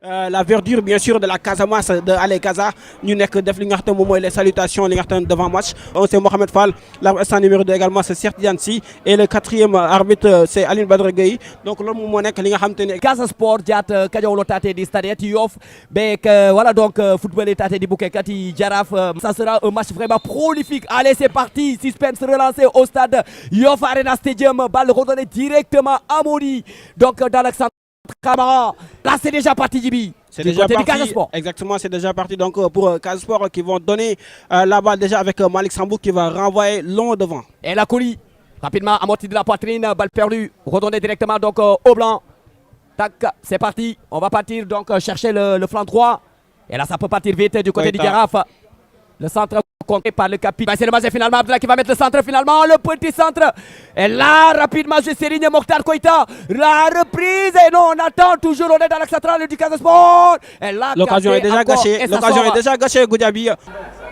La verdure bien sûr de la Casamance de Allez Casa ñu nekk def li nga xam ne moom les salutations li nga xam ne devant match c'est Mohamed Fall l'arbitre numéro 2 également c'est Cheikh Tidiane Sy et le quatrième arbitre c'est Aline Badara Gueye donc loolu moom moo nekk li nga xam te ne Casa Sport diat Kajow tate di stade ti Yoff bec voilà donc football tate di bouquet kati Jaraaf ça sera un match vraiment prolifique. Allez c'est parti, suspense relancé au stade Yoff Arena Stadium, balle redonnée directement à Modi donc dans l'axe Camara. Là c'est déjà parti Djibi. C'est déjà parti, exactement, c'est déjà parti donc pour Casa Sport qui vont donner la balle déjà avec Malik Sambou qui va renvoyer long devant. Et la colis, rapidement amorti de la poitrine, balle perdue, redonnée directement donc au blanc. Tac, c'est parti, on va partir donc chercher le flanc droit. Et là ça peut partir vite du côté du Jaraaf. Le centre compté par le capitaine. C'est le match finalement, Abdallah qui va mettre le centre finalement, le petit centre. Et là, rapidement, je Serigne Mokhtar Koïta. La reprise, et non, on attend toujours, on est dans l'axe central du Casa Sport. Et là, l'occasion est déjà gâchée, l'occasion est déjà gâchée, Goudiaby.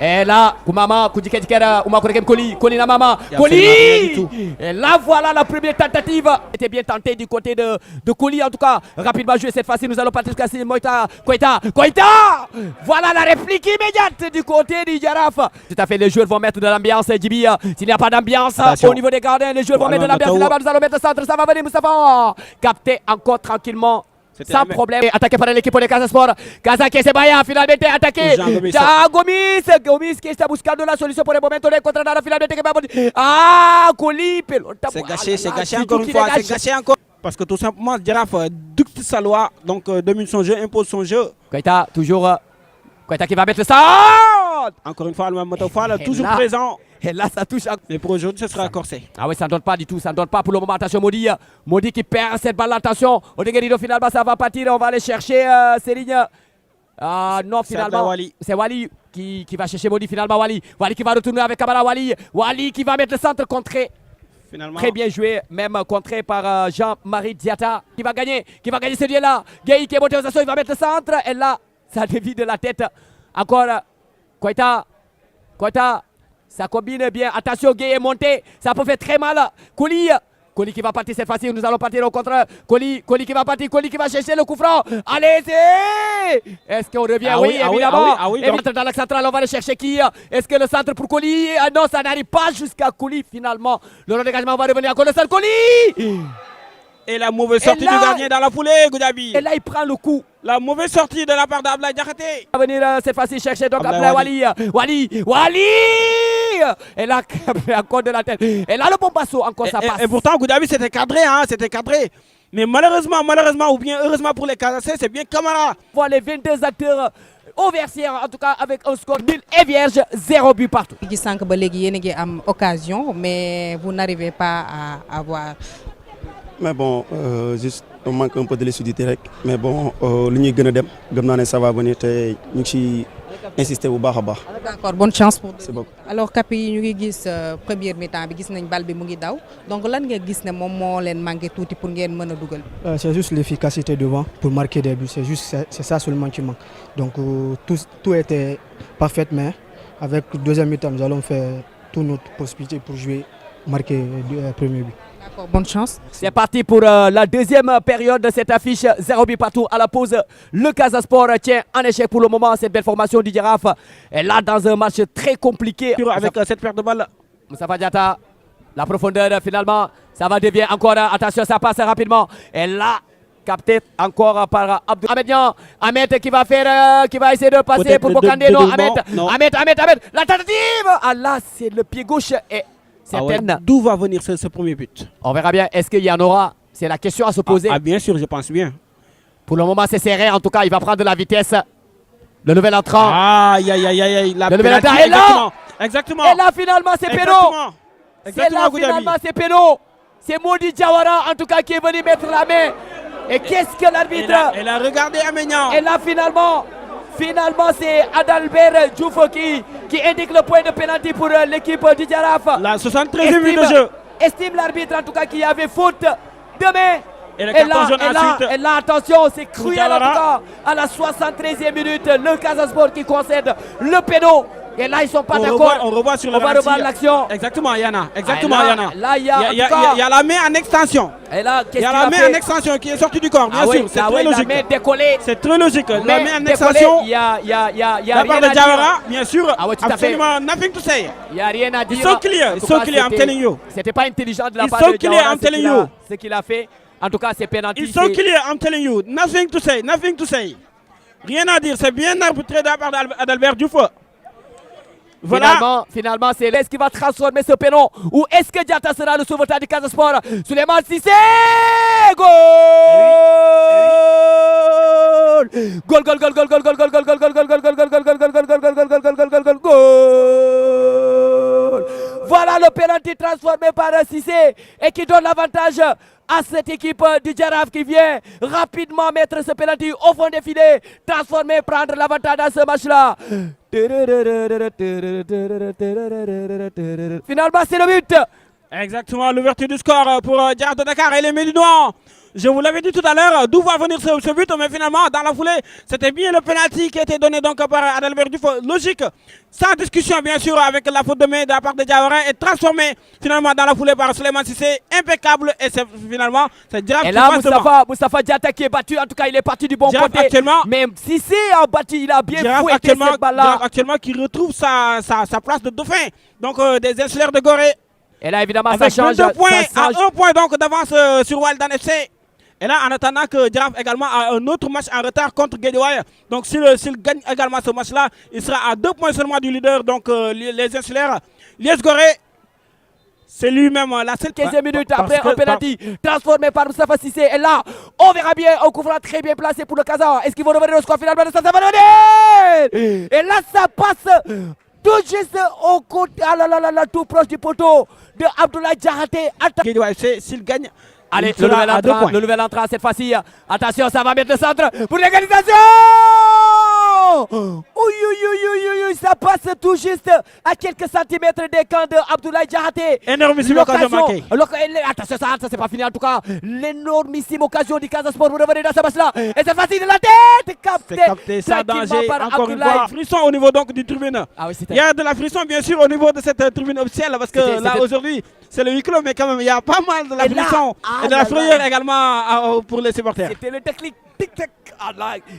Et là, Koumama, Koudikera, Ouma Korekem Koli, Koli Namama, Koli. Et là, voilà la première tentative. C'était bien tenté du côté de Koli, en tout cas. Rapidement joué cette fois-ci, nous allons partir jusqu'à Moïta, Koïta. Voilà la réplique immédiate du côté du Jaraaf. Tout à fait, les joueurs vont mettre de l'ambiance, Djibi. S'il n'y a pas d'ambiance au niveau des gardiens, les joueurs vont mettre de l'ambiance. Là-bas, nous allons mettre le centre, ça va venir, Moustapha. Capté encore tranquillement. Sans problème, attaqué par l'équipe de Casa Sport. Casa qui s'est baillé, finalement attaqué. Gomis qui está buscando la solution pour le moment de contre la finale de Kebab. Ah, Koli, c'est gâché encore une fois, c'est gâché encore. Parce que tout simplement, Jaraaf dicte sa loi, donc domine son jeu, impose son jeu. Koïta, toujours. Koïta qui va mettre le centre. Encore une fois, le même Fall, toujours là, présent. Et là, ça touche. Mais pour aujourd'hui, ce sera corsé. Ah oui, ça ne donne pas du tout, ça ne donne pas pour le moment. Attention, Modi. Modi qui perd cette balle. Attention, Odeguerido finalement, ça va partir. On va aller chercher Serigne. Non, finalement, c'est Wali qui va chercher Modi finalement. Wali qui va retourner avec Kamara. Wali qui va mettre le centre contré. Finalement. Très bien joué, même contré par Jean-Marie Diatta. Qui va gagner ce duel-là. Gueye qui est monté aux assauts, il va mettre le centre. Et là, ça dévie de la tête. Encore, Koïta. Ça combine bien. Attention, Gueye est monté. Ça peut faire très mal. Koli qui va partir cette fois-ci. Nous allons partir au contre. Koli qui va partir. Koli qui va chercher le coup franc. Allez, est-ce qu'on revient? Oui, évidemment. Et maintenant, dans l'axe central, on va aller chercher qui? Est-ce que le centre pour Koli? Non, ça n'arrive pas jusqu'à Koli finalement. Le dégagement va revenir encore le centre. Koli! Et la mauvaise sortie du gardien dans la foulée, Goudiaby. Et là, il prend le coup. La mauvaise sortie de la part d'Ablaye Diakhaté. Il va venir cette fois-ci chercher donc Ablaye Wali. Et là, encore de la tête. Et là, le bombasso, encore ça passe. Et pourtant, Goudiaby, c'était cadré, hein, c'était cadré. Mais malheureusement, ou bien heureusement pour les Casacés, c'est bien Camara. Voilà les 22 acteurs au vestiaire, en tout cas avec un score nul et vierge, 0 but partout. Je sens que vous avez une occasion, mais vous n'arrivez pas à avoir. Mais bon, juste on manque un peu de lucidité. Mais bon, l'Union Genodem, ça va venir. Nous insister au bar. D'accord, bonne chance pour c'est bon. Alors, Capi, nous avons première mi-temps, nous avons une balle qui est donc, là, nous avons vu manqué tout pour nous. C'est juste l'efficacité devant pour marquer des buts. C'est ça seulement qui manque. Donc, tout était parfait, mais avec le deuxième mi-temps, nous allons faire toute notre possibilité pour jouer, marquer le premier but. D'accord, bonne chance. C'est parti pour la deuxième période de cette affiche. 0 but partout à la pause. Le Casa Sport tient en échec pour le moment cette belle formation du Jaraaf. Et là, dans un match très compliqué. Avec cette perte de balle. Moustapha Diatta, la profondeur finalement. Ça va dévier encore. Attention, ça passe rapidement. Et là, capté encore par Abdou Ahmed qui va essayer de passer pour Bokandé. Non, Ahmed. La tentative. Ah là, c'est le pied gauche. Et d'où va venir ce premier but? On verra bien. Est-ce qu'il y en aura? C'est la question à se poser. Bien sûr, je pense bien. Pour le moment, c'est serré. En tout cas, il va prendre de la vitesse. Le nouvel entrant. Aïe. Le nouvel entrant est là. Exactement. Et là, finalement, c'est Péno. C'est Péno. C'est Modi Diawara, en tout cas, qui est venu mettre la main. Et qu'est-ce que l'arbitre? Elle a regardé Amignan. Et là, finalement, c'est Adalbert Diouf qui indique le point de pénalty pour l'équipe du Jaraaf. La 73e minute de jeu. Estime l'arbitre en tout cas qu'il y avait faute de main. Et là, attention, c'est cruel en tout cas. À la 73e minute, le Casa Sport qui concède le péno. Et là, ils sont pas d'accord. On revoit sur le On va revoir l'action. Exactement, Yana. Exactement, Yana. Là, il y a la main en extension. Et là, il y a la main en extension qui est sortie du corps, bien sûr. C'est très logique. La main décollée. C'est très logique. La main en extension. Il y a la part de Diawara, bien sûr. Ah ouais, tout à fait. Absolument nothing to say. Il n'y a rien à dire. Ils sont clear, I'm telling you. C'était pas intelligent de la part de Diawara. I'm telling you. Ce qu'il a fait. En tout cas, c'est pénalty. Ils sont clear, I'm telling you. Nothing to say, nothing to say. Rien à dire, c'est bien arbitré de la part d'Adalbert Dufo. Voilà. Finalement, c'est l'Est qui va transformer ce pénon. Ou est-ce que Diatta sera le sauveteur du Casa Sport? Souleymane Cissé. Goal! Goal, goal, goal, goal, goal, goal, goal, goal, goal, goal, goal, goal, goal, goal, goal, goal, goal, goal, goal, goal. Voilà le pénalty transformé par Cissé et qui donne l'avantage à cette équipe du Jaraaf qui vient rapidement mettre ce penalty au fond des filets, transformer, prendre l'avantage dans ce match-là. Finalement, c'est le but. Exactement, l'ouverture du score pour Jaraaf de Dakar et les Médinois. Je vous l'avais dit tout à l'heure, d'où va venir ce but, mais finalement, dans la foulée, c'était bien le penalty qui a été donné donc par Adalbert Dufo. Logique, sans discussion bien sûr, avec la faute de main de la part de Diawara et transformé finalement dans la foulée par Souleymane Cissé. Impeccable et finalement, c'est Jaraaf qui passe devant. Moustapha Diatta qui est battu, en tout cas il est parti du bon côté. Actuellement, mais Cissé a battu, il a bien fouetté cette balle-là. Jaraaf actuellement qui retrouve sa place de dauphin, donc des insulaires de Gorée. Et là évidemment avec ça change. 2 points, à 1 point donc d'avance sur Waldan FC. Et là, en attendant que Jaraaf également a un autre match en retard contre Guédiawaye. Donc, s'il gagne également ce match-là, il sera à 2 points seulement du leader. Donc, les insulaires, l'IS Gorée, c'est lui-même la seule. 15e minute après un penalty transformé par Moustapha Cissé. Et là, on verra bien un coup franc très bien placé pour le Casa. Est-ce qu'ils vont revenir au score finalement de ça va revenir. Et là, ça passe tout juste au côté, tout proche du poteau de Abdoulaye Diakhaté. Guédiawaye, s'il gagne. Allez, le nouvel entrant cette fois-ci. Attention, ça va mettre le centre pour l'égalisation. Ça passe tout juste à quelques centimètres des camps de Abdoulaye Diakhaté. Énormissime occasion manquée. Attention, ça c'est pas fini en tout cas. L'énormissime occasion du Casa Sport pour revenir dans ce match-là. Et cette fois-ci de la tête, capté sans danger. Encore une fois, frisson au niveau donc du tribune. Il y a de la frisson bien sûr au niveau de cette tribune officielle parce que là aujourd'hui c'est le huis clos, mais quand même il y a pas mal de la frisson et de la frayeur également pour les supporters. C'était le déclic.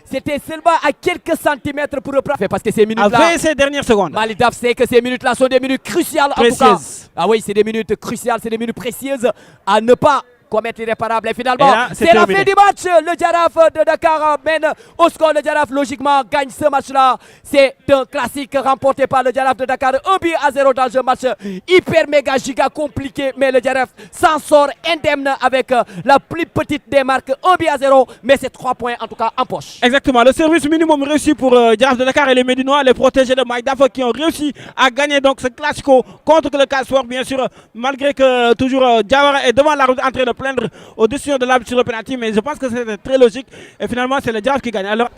C'était seulement à quelques centimètres pour reprendre. Parce que ces minutes-là. Avec ces dernières secondes. Malick Daf sait que ces minutes-là sont des minutes cruciales en tout cas. Ah oui, c'est des minutes cruciales, c'est des minutes précieuses à ne pas commettre l'irréparable. Et finalement, c'est la fin du match. Le Jaraaf de Dakar mène au score. Le Jaraaf, logiquement, gagne ce match-là. C'est un classique remporté par le Jaraaf de Dakar. 1-0 dans un match hyper méga giga compliqué. Mais le Jaraaf s'en sort indemne avec la plus petite des marques. 1-0. Mais c'est 3 points en tout cas en poche. Exactement. Le service minimum réussi pour Jaraaf de Dakar et les Médinois, les protégés de Malick Daf qui ont réussi à gagner donc ce classico contre le Casa Sport, bien sûr. Malgré que toujours Diawara est devant la route en train de plaindre aux décisions de l'arbitre sur le penalty, mais je pense que c'était très logique et finalement c'est le Jaraaf qui gagne. Alors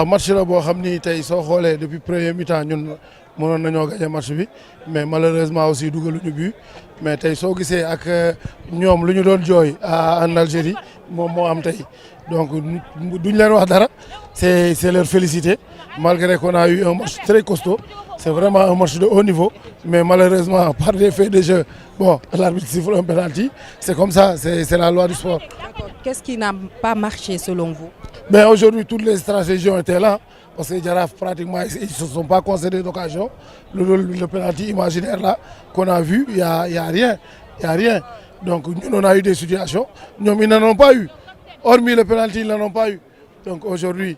match la boo xam ni tey soo xoolee depuis premier mi-temps ñun mënoon nañoo gagné match bi mais malheureusement aussi dugaluñu but mais tey soo gisee ak ñoom lu ñu doon jooy en Algérie moom moo am tey donc duñ leen wax dara c'est leur féliciter malgré qu'on a eu un match très costaud. C'est vraiment un match de haut niveau, mais malheureusement, par des faits de jeu, bon, l'arbitre siffle un penalty, c'est comme ça, c'est la loi du sport. Qu'est-ce qui n'a pas marché selon vous? Ben, aujourd'hui, toutes les stratégies ont été là, parce que Jaraaf, pratiquement, ils ne se sont pas concédés d'occasion. Le penalty imaginaire là qu'on a vu, il n'y a rien. Donc, on a eu des situations, ils n'en ont pas eu. Hormis le penalty, ils n'en ont pas eu. Donc aujourd'hui,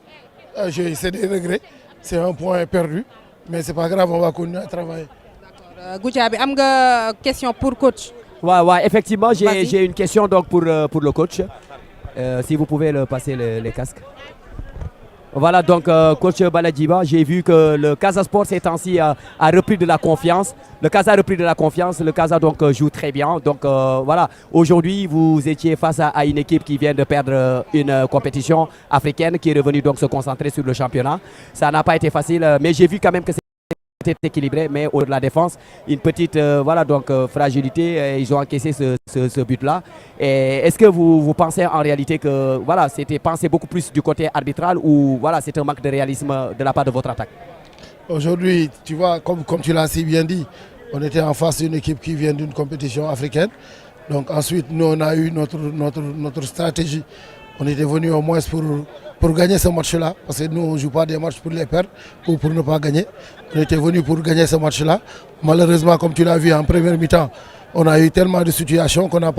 c'est des regrets, c'est un point perdu. Mais c'est pas grave, on va continuer à travailler. D'accord. Goudiaby, am nga question pour coach? Ouais, effectivement, j'ai une question donc pour le coach. Si vous pouvez le passer les casques. Voilà donc coach Baladjiba, j'ai vu que le Casa Sport ces temps-ci a repris de la confiance. Le Casa a repris de la confiance, le Casa donc joue très bien. Donc voilà, aujourd'hui vous étiez face à une équipe qui vient de perdre une compétition africaine qui est revenue donc se concentrer sur le championnat. Ça n'a pas été facile, mais j'ai vu quand même que c'était équilibré, mais au de la défense, une petite voilà donc fragilité. Ils ont encaissé ce but-là. Et est-ce que vous pensez en réalité que voilà c'était pensé beaucoup plus du côté arbitral ou voilà c'est un manque de réalisme de la part de votre attaque? Aujourd'hui, tu vois, comme tu l'as si bien dit, on était en face d'une équipe qui vient d'une compétition africaine. Donc ensuite, nous, on a eu notre stratégie. On était venu au moins pour gagner ce match-là. Parce que nous, on ne joue pas des matchs pour les perdre ou pour ne pas gagner. On était venu pour gagner ce match-là. Malheureusement, comme tu l'as vu en première mi-temps, on a eu tellement de situations qu'on n'a pas